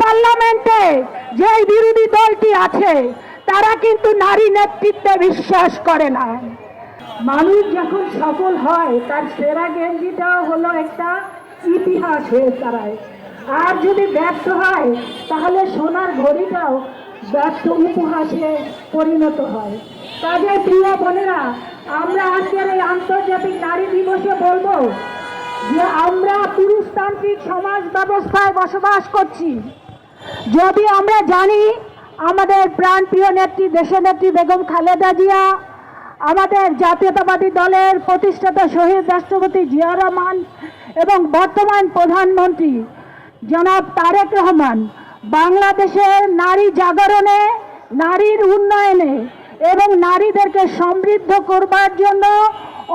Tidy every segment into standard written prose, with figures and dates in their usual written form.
পার্লামেন্টে যে বিরোধী দলটি আছে তারা কিন্তু নারী নেতৃত্বে বিশ্বাস করে না। মানুষ যখন সফল হয় তার সেরা গেঞ্জিটাও হলো একটা ইতিহাস হয়ে দাঁড়ায়, আর যদি ব্যর্থ হয় তাহলে সোনার ঘড়িটাও ব্যর্থ উপহাসে পরিণত হয়। কাজে প্রিয় বোনেরা, আমরা আজকের এই আন্তর্জাতিক নারী দিবসে বলবো যে আমরা পুরুষতান্ত্রিক সমাজ ব্যবস্থায় বসবাস করছি। যদি আমরা জানি আমাদের প্রাণপ্রিয় নেত্রী দেশনেত্রী বেগম খালেদা জিয়া, আমাদের জাতীয়তাবাদী দলের প্রতিষ্ঠাতা শহীদ রাষ্ট্রপতি জিয়া রহমান এবং বর্তমান প্রধানমন্ত্রী জনাব তারেক রহমান বাংলাদেশের নারী জাগরণে, নারীর উন্নয়নে এবং নারীদেরকে সমৃদ্ধ করবার জন্য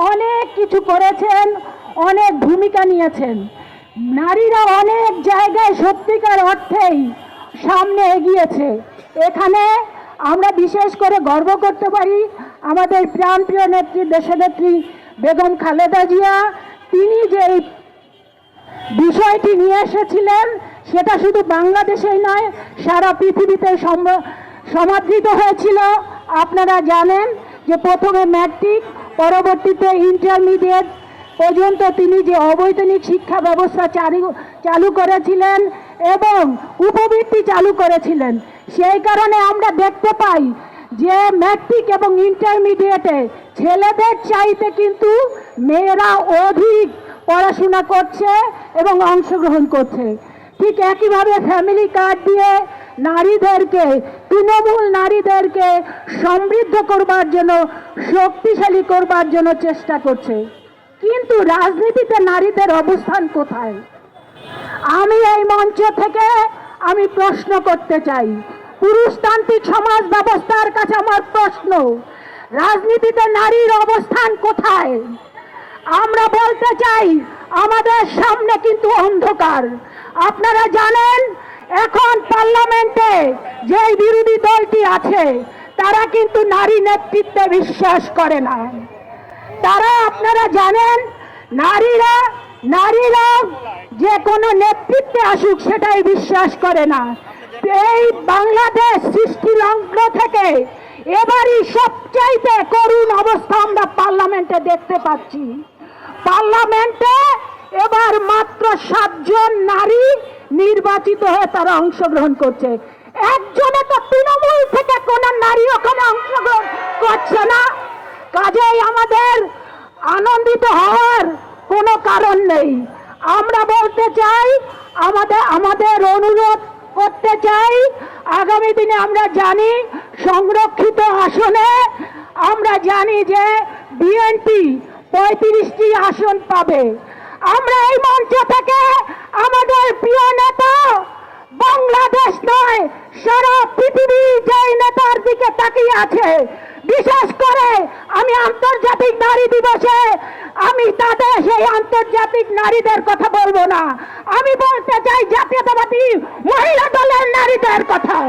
অনেক কিছু করেছেন, অনেক ভূমিকা নিয়েছেন। নারীরা অনেক জায়গায় সত্যিকার অর্থেই সামনে এগিয়েছে। এখানে আমরা বিশেষ করে গর্ব করতে পারি আমাদের প্রাণপ্রিয় নেত্রী দেশনেত্রী বেগম খালেদা জিয়া। তিনি যে বিষয়টি নিয়ে এসেছিলেন সেটা শুধু বাংলাদেশেই নয়, সারা পৃথিবীতে সমাদৃত হয়েছিল। আপনারা জানেন যে প্রথমে ম্যাট্রিক, পরবর্তীতে ইন্টারমিডিয়েট পর্যন্ত তিনি যে অবৈতনিক শিক্ষা ব্যবস্থা চালু করেছিলেন এবং উপবৃত্তি চালু করেছিলেন, সেই কারণে আমরা দেখতে পাই যে ম্যাট্রিক এবং ইন্টারমিডিয়েটে ছেলেদের চাইতে কিন্তু মেয়েরা অধিক পড়াশোনা করছে এবং অংশগ্রহণ করছে। ঠিক একইভাবে ফ্যামিলি কার্ড দিয়ে নারীদেরকে, তৃণমূল নারীদেরকে সমৃদ্ধ করবার জন্য, শক্তিশালী করবার জন্য চেষ্টা করছে। কিন্তু রাজনীতিতে নারীদের অবস্থান কোথায়? আমি এই মঞ্চ থেকে আমি প্রশ্ন করতে চাই, পুরুষতান্ত্রিক সমাজ ব্যবস্থার কাছে আমার প্রশ্ন, রাজনীতিতে নারীর অবস্থান কোথায়? আমরা বলতে চাই আমাদের সামনে কিন্তু অন্ধকার। আপনারা জানেন এখন পার্লামেন্টে যে বিরোধী দলটি আছে তারা কিন্তু নারী নেতৃত্বে বিশ্বাস করে না। তারা, আপনারা জানেন, নারীরা যে কোনো নেতৃত্বে আসুক সেটাই বিশ্বাস করে না। এই বাংলাদেশ সৃষ্টি লগ্ন থেকে এবারই সবচাইতে করুণ অবস্থা আমরা পার্লামেন্টে দেখতে পাচ্ছি। পার্লামেন্টে এবার মাত্র 7 জন নারী নির্বাচিত হয়ে তারা অংশগ্রহণ করছে। একজনে তো তৃণমূল থেকে কোন নারী ওখানে অংশগ্রহণ করছে না। কাজেই আমাদের আনন্দিত হওয়ার কোনো কারণ নেই। আমরা বলতে চাই, আমাদের অনুরোধ করতে চাই, আগামী দিনে আমরা জানি সংরক্ষিত আসনে আমরা জানি যে বিএনপি 35টি আসন পাবে। আমরা এই মঞ্চ থেকে আমাদের প্রিয় নেতা, বাংলাদেশ নয় সারা পৃথিবী যেই নেতার দিকে তাকিয়ে আছে, বিশেষ করে আমি আন্তর্জাতিক নারী দিবসে আমি তাদের সেই আন্তর্জাতিক নারীদের কথা বলবো না, আমি বলতে চাই জাতীয়তাবাদী মহিলা দলের নারীদের কথা।